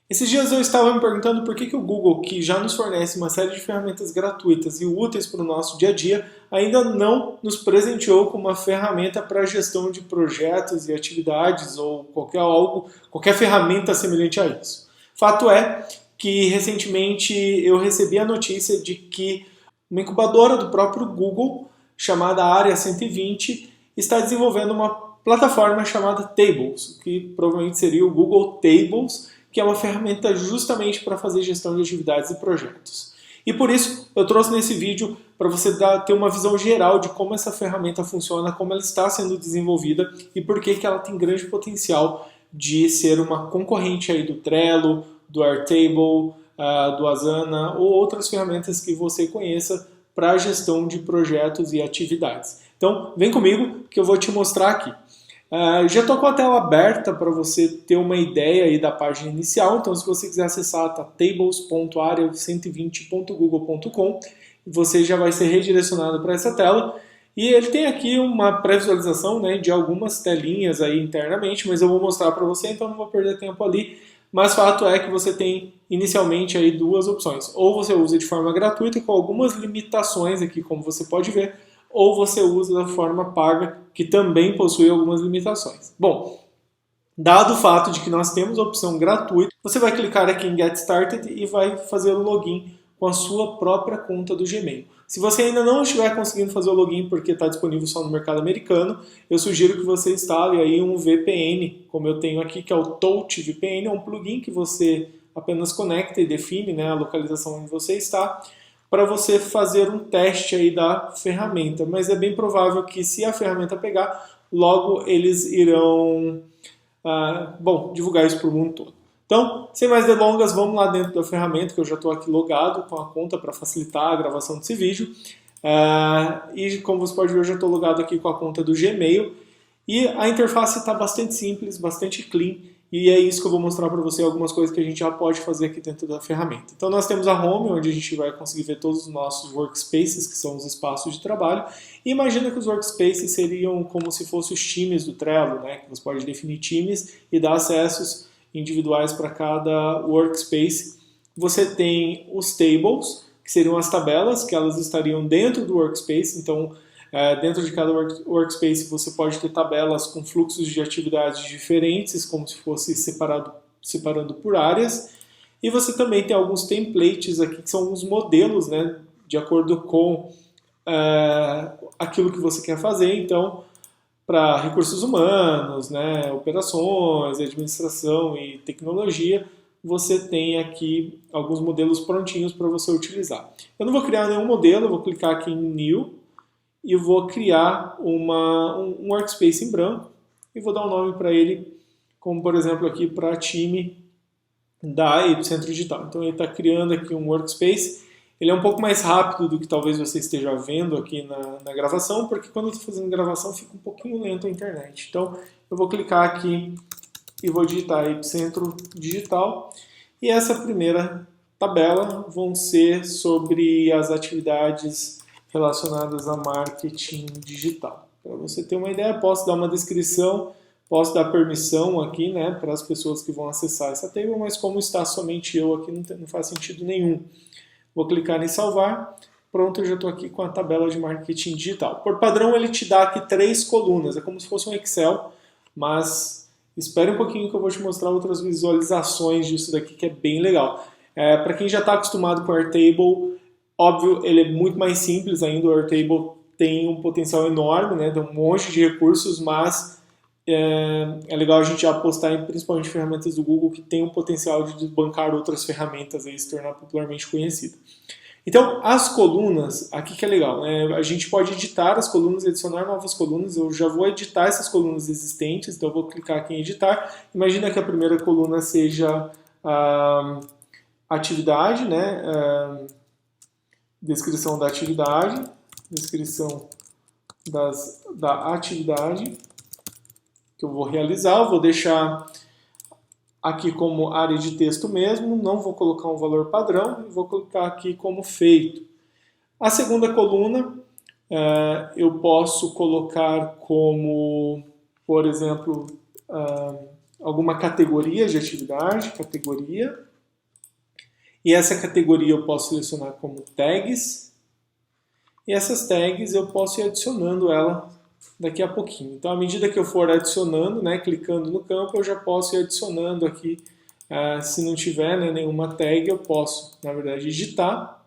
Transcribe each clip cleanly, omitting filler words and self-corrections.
Esses dias eu estava me perguntando por que o Google, que já nos fornece uma série de ferramentas gratuitas e úteis para o nosso dia a dia, ainda não nos presenteou com uma ferramenta para a gestão de projetos e atividades ou qualquer ferramenta semelhante a isso. Fato é que recentemente eu recebi a notícia de que uma incubadora do próprio Google, chamada Área 120, está desenvolvendo uma plataforma chamada Tables, que provavelmente seria o Google Tables, que é uma ferramenta justamente para fazer gestão de atividades e projetos. E por isso eu trouxe nesse vídeo para você ter uma visão geral de como essa ferramenta funciona, como ela está sendo desenvolvida e por que ela tem grande potencial de ser uma concorrente aí do Trello, do Airtable, do Asana ou outras ferramentas que você conheça para a gestão de projetos e atividades. Então vem comigo que eu vou te mostrar aqui. Já estou com a tela aberta para você ter uma ideia aí da página inicial, então se você quiser acessar tá tables.area120.google.com, você já vai ser redirecionado para essa tela. E ele tem aqui uma pré-visualização, né, de algumas telinhas aí internamente, mas eu vou mostrar para você, então não vou perder tempo ali. Mas fato é que você tem inicialmente aí duas opções. Ou você usa de forma gratuita com algumas limitações aqui, como você pode ver, ou você usa da forma paga, que também possui algumas limitações. Bom, dado o fato de que nós temos a opção gratuita, você vai clicar aqui em Get Started e vai fazer o login com a sua própria conta do Gmail. Se você ainda não estiver conseguindo fazer o login porque está disponível só no mercado americano, eu sugiro que você instale aí um VPN, como eu tenho aqui, que é o Touch VPN, é um plugin que você apenas conecta e define, né, a localização onde você está, para você fazer um teste aí da ferramenta. Mas é bem provável que se a ferramenta pegar, logo eles irão divulgar isso para o mundo todo. Então, sem mais delongas, vamos lá dentro da ferramenta, que eu já estou aqui logado com a conta para facilitar a gravação desse vídeo. E como você pode ver, eu já estou logado aqui com a conta do Gmail. E a interface está bastante simples, bastante clean. E é isso que eu vou mostrar para você, algumas coisas que a gente já pode fazer aqui dentro da ferramenta. Então nós temos a Home, onde a gente vai conseguir ver todos os nossos workspaces, que são os espaços de trabalho. E imagina que os workspaces seriam como se fossem os times do Trello, né? Que você pode definir times e dar acessos individuais para cada workspace. Você tem os tables, que seriam as tabelas, que elas estariam dentro do workspace. Então, dentro de cada workspace você pode ter tabelas com fluxos de atividades diferentes, como se fosse separando por áreas. E você também tem alguns templates aqui, que são alguns modelos, né, de acordo com aquilo que você quer fazer. Então, para recursos humanos, né, operações, administração e tecnologia, você tem aqui alguns modelos prontinhos para você utilizar. Eu não vou criar nenhum modelo, eu vou clicar aqui em New e vou criar um workspace em branco e vou dar um nome para ele, como por exemplo aqui para time da Epicentro Digital. Então ele está criando aqui um workspace. Ele é um pouco mais rápido do que talvez você esteja vendo aqui na gravação, porque quando eu estou fazendo gravação fica um pouquinho lento a internet. Então eu vou clicar aqui e vou digitar Epicentro Digital. E essa primeira tabela vão ser sobre as atividades relacionadas a marketing digital. Para você ter uma ideia, posso dar uma descrição, posso dar permissão aqui, né, para as pessoas que vão acessar essa table, mas como está somente eu aqui, não faz sentido nenhum. Vou clicar em salvar. Pronto, eu já estou aqui com a tabela de marketing digital. Por padrão, ele te dá aqui 3 colunas. É como se fosse um Excel, mas espere um pouquinho que eu vou te mostrar outras visualizações disso daqui, que é bem legal. Para quem já está acostumado com o Airtable, óbvio, ele é muito mais simples ainda. O Airtable tem um potencial enorme, né? Tem um monte de recursos, mas é legal a gente apostar em principalmente ferramentas do Google que tem o potencial de desbancar outras ferramentas e se tornar popularmente conhecida. Então, as colunas, aqui que é legal, né? A gente pode editar as colunas e adicionar novas colunas. Eu já vou editar essas colunas existentes, então eu vou clicar aqui em editar. Imagina que a primeira coluna seja a atividade, né? Descrição da atividade, descrição da atividade que eu vou realizar. Eu vou deixar aqui como área de texto mesmo, não vou colocar um valor padrão, e vou colocar aqui como feito. A segunda coluna eu posso colocar como, por exemplo, alguma categoria de atividade, categoria, e essa categoria eu posso selecionar como tags, e essas tags eu posso ir adicionando ela daqui a pouquinho. Então, à medida que eu for adicionando, né, clicando no campo, eu já posso ir adicionando aqui. Se não tiver, né, nenhuma tag, eu posso, na verdade, digitar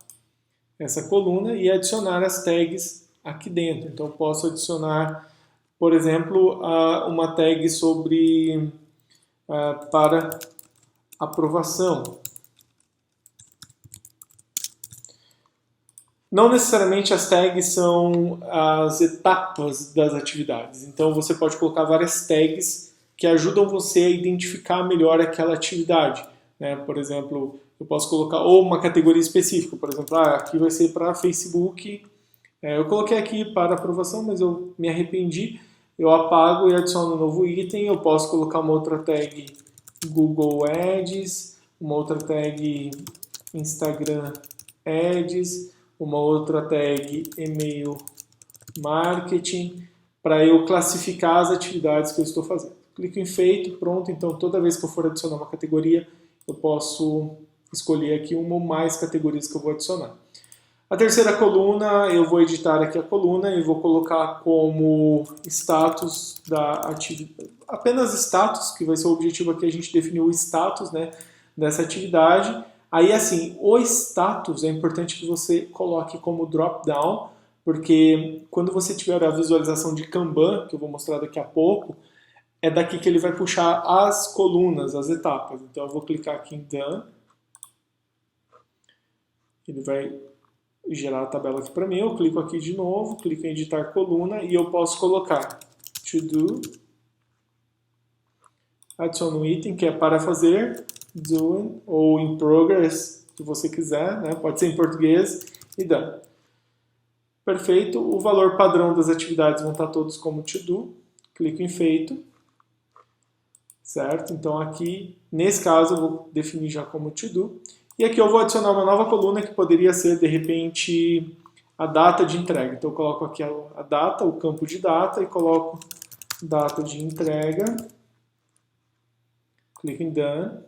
essa coluna e adicionar as tags aqui dentro. Então, eu posso adicionar, por exemplo, uma tag sobre para aprovação. Não necessariamente as tags são as etapas das atividades. Então você pode colocar várias tags que ajudam você a identificar melhor aquela atividade, né? Por exemplo, eu posso colocar ou uma categoria específica, por exemplo, aqui vai ser para Facebook. Eu coloquei aqui para aprovação, mas eu me arrependi. Eu apago e adiciono um novo item. Eu posso colocar uma outra tag Google Ads, uma outra tag Instagram Ads, uma outra tag e-mail marketing, para eu classificar as atividades que eu estou fazendo. Clico em feito, pronto. Então toda vez que eu for adicionar uma categoria, eu posso escolher aqui uma ou mais categorias que eu vou adicionar. A terceira coluna, eu vou editar aqui a coluna e vou colocar como status da atividade, apenas status, que vai ser o objetivo aqui, a gente definiu o status, né, dessa atividade. Aí, assim, o status é importante que você coloque como drop-down, porque quando você tiver a visualização de Kanban, que eu vou mostrar daqui a pouco, é daqui que ele vai puxar as colunas, as etapas. Então, eu vou clicar aqui em Done. Ele vai gerar a tabela aqui para mim. Eu clico aqui de novo, clico em editar coluna e eu posso colocar to do, adiciono um item que é para fazer, doing, ou in progress, se você quiser, né? Pode ser em português, e done. Perfeito, o valor padrão das atividades vão estar todos como to do, clico em feito, certo? Então aqui, nesse caso, eu vou definir já como to do, e aqui eu vou adicionar uma nova coluna que poderia ser, de repente, a data de entrega. Então eu coloco aqui a data, o campo de data, e coloco data de entrega, clico em done.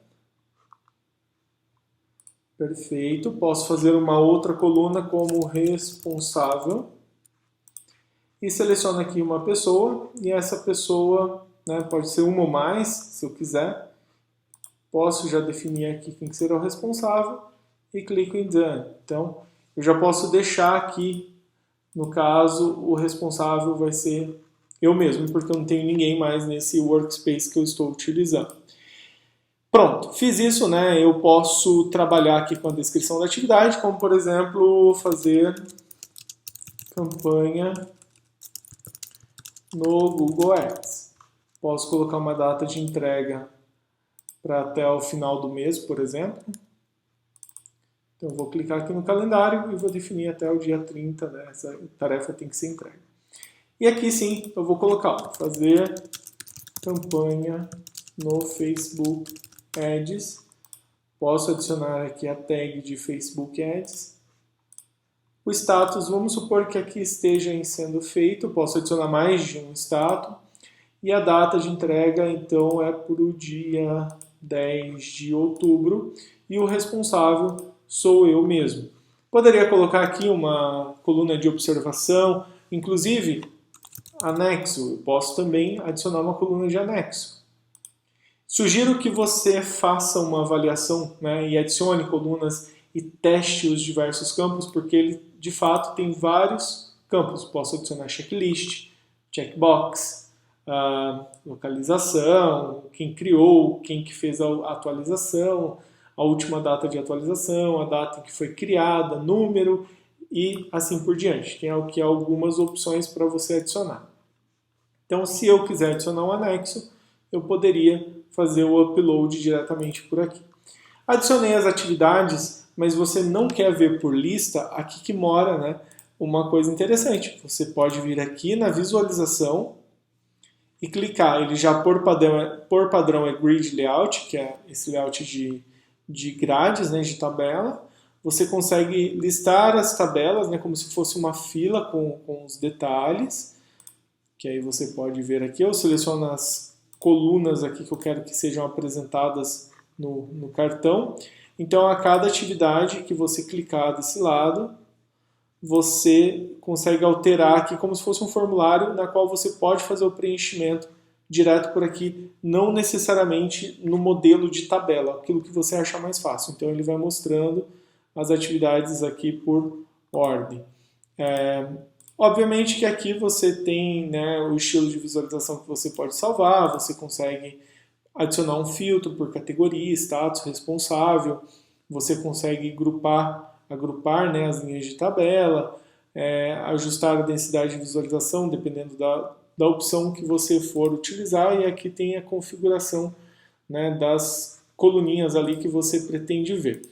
Perfeito. Posso fazer uma outra coluna como responsável. E seleciono aqui uma pessoa. E essa pessoa, né, pode ser uma ou mais, se eu quiser. Posso já definir aqui quem será o responsável. E clico em Done. Então, eu já posso deixar aqui, no caso, o responsável vai ser eu mesmo, porque eu não tenho ninguém mais nesse workspace que eu estou utilizando. Pronto, fiz isso, né? Eu posso trabalhar aqui com a descrição da atividade, como por exemplo, fazer campanha no Google Ads. Posso colocar uma data de entrega para até o final do mês, por exemplo. Então eu vou clicar aqui no calendário e vou definir até o dia 30, né? Essa tarefa tem que ser entregue. E aqui sim, eu vou colocar, fazer campanha no Facebook Ads, posso adicionar aqui a tag de Facebook Ads. O status, vamos supor que aqui esteja em sendo feito, posso adicionar mais de um status. E a data de entrega, então, é para o dia 10 de outubro. E o responsável sou eu mesmo. Poderia colocar aqui uma coluna de observação, inclusive anexo. Eu posso também adicionar uma coluna de anexo. Sugiro que você faça uma avaliação, né, e adicione colunas e teste os diversos campos, porque ele de fato tem vários campos. Posso adicionar checklist, checkbox, localização, quem criou, quem que fez a atualização, a última data de atualização, a data em que foi criada, número e assim por diante. Tem aqui algumas opções para você adicionar. Então, se eu quiser adicionar um anexo, eu poderia fazer o upload diretamente por aqui. Adicionei as atividades, mas você não quer ver por lista, aqui que mora, né, uma coisa interessante. Você pode vir aqui na visualização e clicar. Ele já por padrão é Grid Layout, que é esse layout de grades, né, de tabela. Você consegue listar as tabelas, né, como se fosse uma fila com os detalhes, que aí você pode ver aqui. Eu seleciono as colunas aqui que eu quero que sejam apresentadas no cartão. Então, a cada atividade que você clicar desse lado, você consegue alterar aqui como se fosse um formulário na qual você pode fazer o preenchimento direto por aqui, não necessariamente no modelo de tabela, aquilo que você achar mais fácil. Então, ele vai mostrando as atividades aqui por ordem. Obviamente que aqui você tem, né, o estilo de visualização que você pode salvar, você consegue adicionar um filtro por categoria, status, responsável, você consegue agrupar, né, as linhas de tabela, ajustar a densidade de visualização dependendo da opção que você for utilizar, e aqui tem a configuração, né, das coluninhas ali que você pretende ver.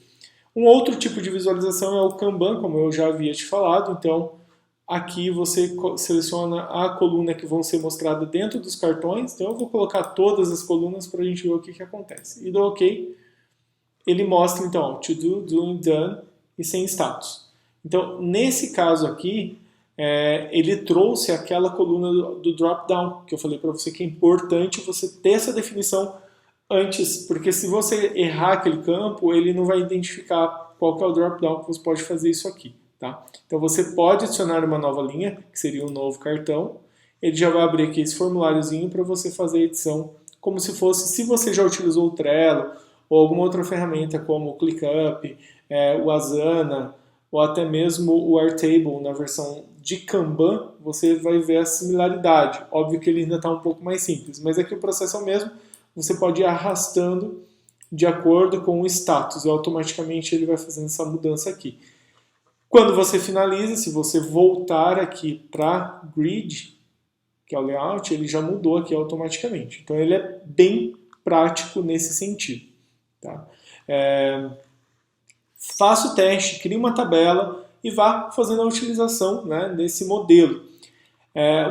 Um outro tipo de visualização é o Kanban, como eu já havia te falado. Então aqui você seleciona a coluna que vão ser mostradas dentro dos cartões. Então eu vou colocar todas as colunas para a gente ver o que acontece. E dou OK. Ele mostra então to do, doing, done e sem status. Então nesse caso aqui, ele trouxe aquela coluna do drop-down, que eu falei para você que é importante você ter essa definição antes, porque se você errar aquele campo, ele não vai identificar qual que é o drop-down que você pode fazer isso aqui. Tá? Então você pode adicionar uma nova linha, que seria um novo cartão. Ele já vai abrir aqui esse formuláriozinho para você fazer a edição, como se fosse, se você já utilizou o Trello, ou alguma outra ferramenta como o ClickUp, o Asana, ou até mesmo o Airtable na versão de Kanban, você vai ver a similaridade. Óbvio que ele ainda está um pouco mais simples, mas aqui o processo é o mesmo. Você pode ir arrastando de acordo com o status, e automaticamente ele vai fazendo essa mudança aqui. Quando você finaliza, se você voltar aqui para Grid, que é o layout, ele já mudou aqui automaticamente. Então ele é bem prático nesse sentido. Tá? Faça o teste, crie uma tabela e vá fazendo a utilização, né, desse modelo.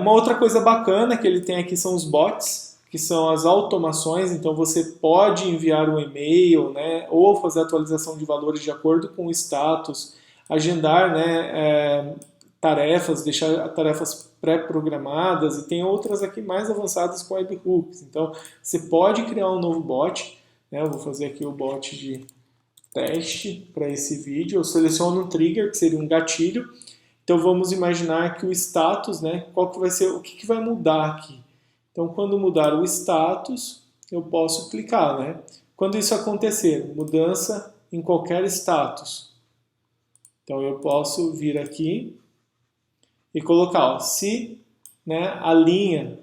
Uma outra coisa bacana que ele tem aqui são os bots, que são as automações. Então você pode enviar um e-mail, né, ou fazer atualização de valores de acordo com o status, agendar, né, tarefas, deixar tarefas pré-programadas, e tem outras aqui mais avançadas com webhooks. Então você pode criar um novo bot, né, eu vou fazer aqui o bot de teste para esse vídeo. Eu seleciono um trigger, que seria um gatilho. Então vamos imaginar que o status, né, qual que vai ser, o que vai mudar aqui. Então quando mudar o status, eu posso clicar, né? Quando isso acontecer, mudança em qualquer status. Então eu posso vir aqui e colocar, ó, se, né, a linha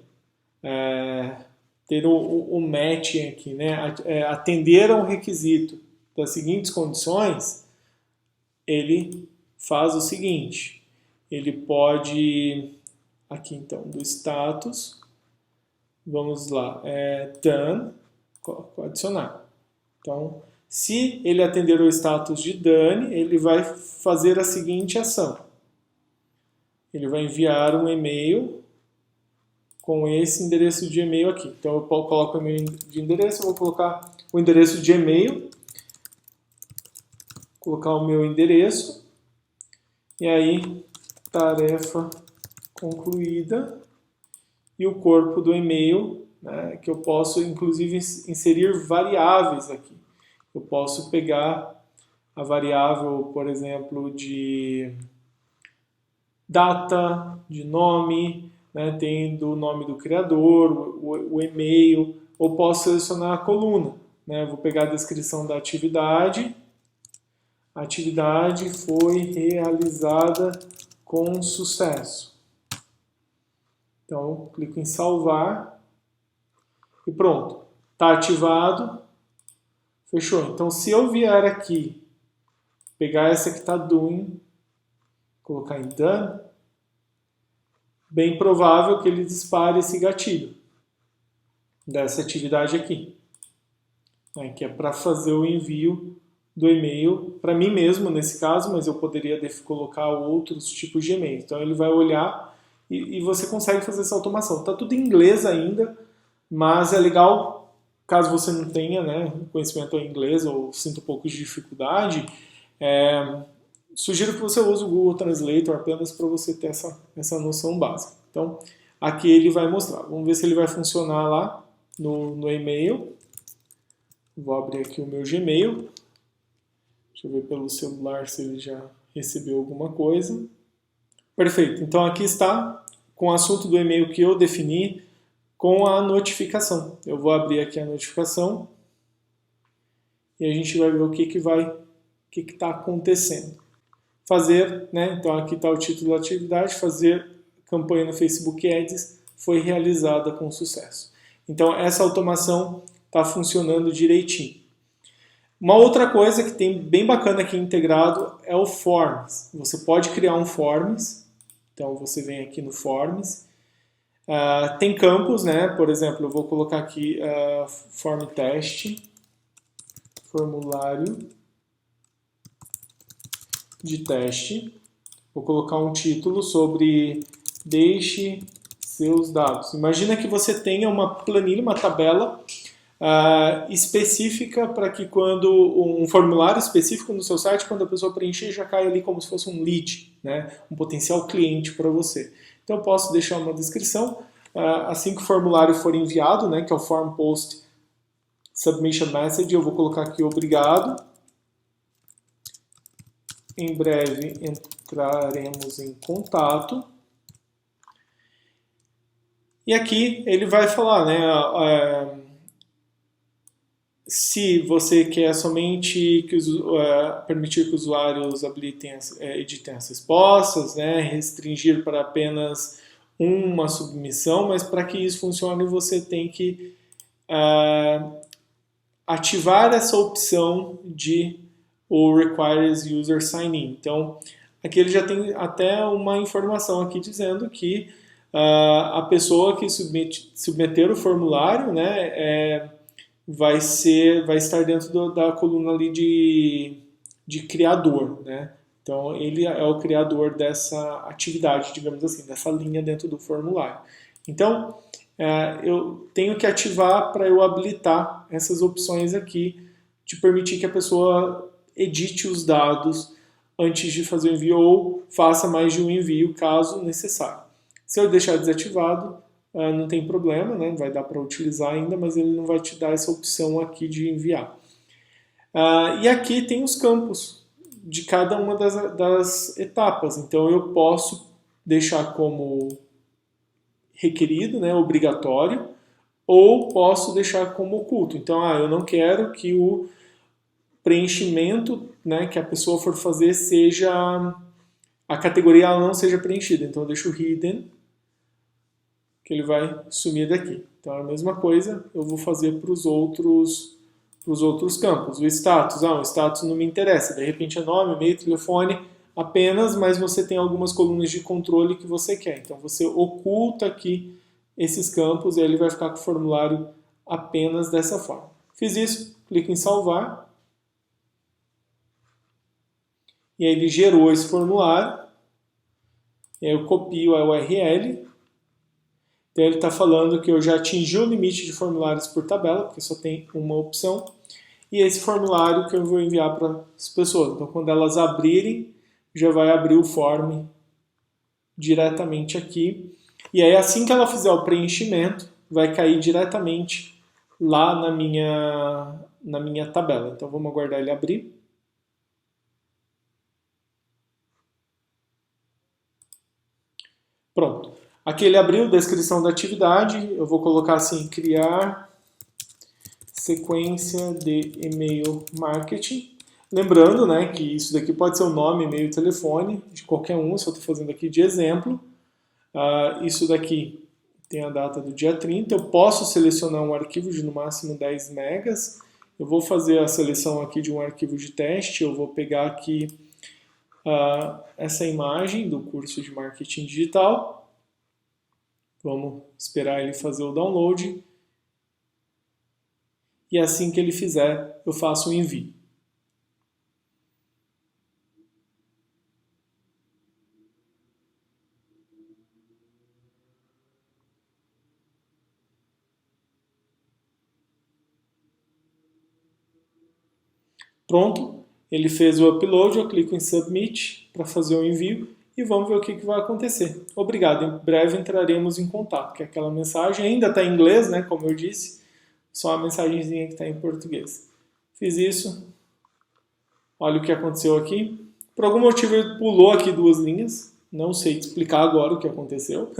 ter o match aqui, né, atender a um requisito das seguintes condições, ele faz o seguinte, ele pode, aqui então, do status, vamos lá, done, adicionar. Então, se ele atender o status de done, ele vai fazer a seguinte ação. Ele vai enviar um e-mail com esse endereço de e-mail aqui. Então eu coloco o e-mail de endereço, eu vou colocar o endereço de e-mail, colocar o meu endereço, e aí tarefa concluída, e o corpo do e-mail, né, que eu posso inclusive inserir variáveis aqui. Eu posso pegar a variável, por exemplo, de data, de nome, né, tendo o nome do criador, o e-mail, ou posso selecionar a coluna. Né, vou pegar a descrição da atividade. A atividade foi realizada com sucesso. Então, clico em salvar e pronto. Está ativado. Fechou. Então, se eu vier aqui, pegar essa que está doing, colocar em done, bem provável que ele dispare esse gatilho dessa atividade aqui, né, que é para fazer o envio do e-mail para mim mesmo, nesse caso, mas eu poderia colocar outros tipos de e-mail. Então ele vai olhar e você consegue fazer essa automação. Está tudo em inglês ainda, mas é legal, caso você não tenha, né, conhecimento em inglês ou sinta um pouco de dificuldade, sugiro que você use o Google Translator apenas para você ter essa noção básica. Então, aqui ele vai mostrar. Vamos ver se ele vai funcionar lá. no e-mail. Vou abrir aqui o meu Gmail. Deixa eu ver pelo celular se ele já recebeu alguma coisa. Perfeito. Então aqui está com o assunto do e-mail que eu defini com a notificação. Eu vou abrir aqui a notificação e a gente vai ver o que está acontecendo. Fazer, né? Então aqui está o título da atividade, fazer campanha no Facebook Ads foi realizada com sucesso. Então essa automação está funcionando direitinho. Uma outra coisa que tem bem bacana aqui integrado é o Forms. Você pode criar um Forms, então você vem aqui no Forms. Tem campos, né? Por exemplo, eu vou colocar aqui Form Test, formulário de teste. Vou colocar um título sobre deixe seus dados. Imagina que você tenha uma planilha, uma tabela específica para que quando um formulário específico no seu site, quando a pessoa preencher, já cai ali como se fosse um lead, né? Um potencial cliente para você. Então eu posso deixar uma descrição, assim que o formulário for enviado, né, que é o Form Post Submission Message, eu vou colocar aqui obrigado. Em breve entraremos em contato. E aqui ele vai falar, né, se você quer somente permitir que os usuários editem as respostas, né, restringir para apenas uma submissão, mas para que isso funcione você tem que ativar essa opção de o Requires User Sign In. Então, aqui ele já tem até uma informação aqui dizendo que a pessoa que submeter o formulário, né, vai estar dentro da coluna ali de criador, né? Então, ele é o criador dessa atividade, digamos assim, dessa linha dentro do formulário. Então, eu tenho que ativar para eu habilitar essas opções aqui, de permitir que a pessoa edite os dados antes de fazer o envio ou faça mais de um envio, caso necessário. Se eu deixar desativado, não tem problema, né? Vai dar para utilizar ainda, mas ele não vai te dar essa opção aqui de enviar. E aqui tem os campos de cada uma das etapas. Então eu posso deixar como requerido, né, obrigatório, ou posso deixar como oculto. Então, eu não quero que o preenchimento, né, que a pessoa for fazer seja a categoria ela não seja preenchida. Então eu deixo hidden, que ele vai sumir daqui. Então a mesma coisa eu vou fazer para os outros campos. O status, o status não me interessa. De repente é nome, e-mail, telefone apenas, mas você tem algumas colunas de controle que você quer. Então você oculta aqui esses campos e ele vai ficar com o formulário apenas dessa forma. Fiz isso, clico em salvar. E aí ele gerou esse formulário. E aí eu copio a URL. Então ele está falando que eu já atingi o limite de formulários por tabela, porque só tem uma opção. E esse formulário que eu vou enviar para as pessoas. Então quando elas abrirem, já vai abrir o form diretamente aqui. E aí assim que ela fizer o preenchimento, vai cair diretamente lá na minha tabela. Então vamos aguardar ele abrir. Pronto. Aqui ele abriu, descrição da atividade. Eu vou colocar assim, criar sequência de e-mail marketing. Lembrando, né, que isso daqui pode ser o nome, e-mail e telefone de qualquer um, se eu estou fazendo aqui de exemplo. Isso daqui tem a data do dia 30. Eu posso selecionar um arquivo de no máximo 10 megas. Eu vou fazer a seleção aqui de um arquivo de teste. Eu vou pegar aqui essa imagem do curso de marketing digital. Vamos esperar ele fazer o download. E assim que ele fizer, eu faço o envio. Pronto, ele fez o upload, eu clico em Submit para fazer o envio e vamos ver o que vai acontecer. Obrigado, em breve entraremos em contato, que é aquela mensagem ainda está em inglês, né, como eu disse, só a mensagenzinha que está em português. Fiz isso. Olha o que aconteceu aqui. Por algum motivo ele pulou aqui 2 linhas. Não sei explicar agora o que aconteceu.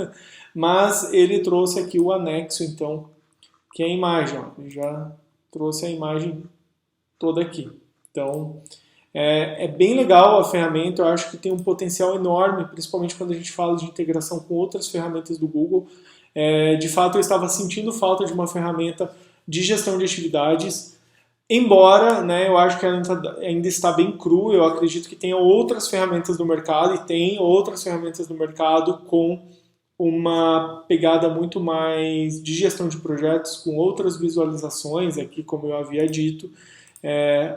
Mas ele trouxe aqui o anexo, então, que é a imagem. Ó. Ele já trouxe a imagem toda aqui. Então, é bem legal a ferramenta. Eu acho que tem um potencial enorme, principalmente quando a gente fala de integração com outras ferramentas do Google. De fato, eu estava sentindo falta de uma ferramenta de gestão de atividades. Embora, né, eu acho que ainda está bem cru, eu acredito que tenha outras ferramentas no mercado e tem outras ferramentas no mercado com uma pegada muito mais de gestão de projetos, com outras visualizações aqui, como eu havia dito.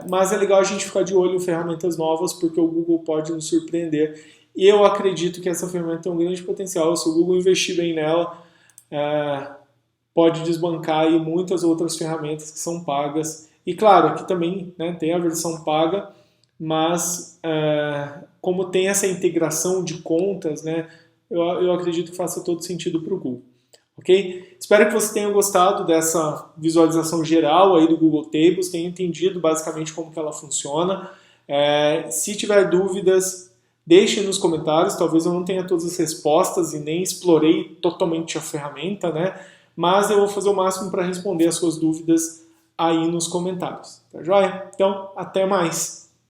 Mas é legal a gente ficar de olho em ferramentas novas, porque o Google pode nos surpreender. E eu acredito que essa ferramenta tem um grande potencial. Se o Google investir bem nela, pode desbancar aí muitas outras ferramentas que são pagas. E claro, aqui também, né, tem a versão paga, mas como tem essa integração de contas, né, eu acredito que faça todo sentido para o Google. Ok? Espero que você tenha gostado dessa visualização geral aí do Google Tables, tenha entendido basicamente como que ela funciona. Se tiver dúvidas, deixe nos comentários. Talvez eu não tenha todas as respostas e nem explorei totalmente a ferramenta, né? Mas eu vou fazer o máximo para responder as suas dúvidas aí nos comentários. Tá joia? Então, até mais!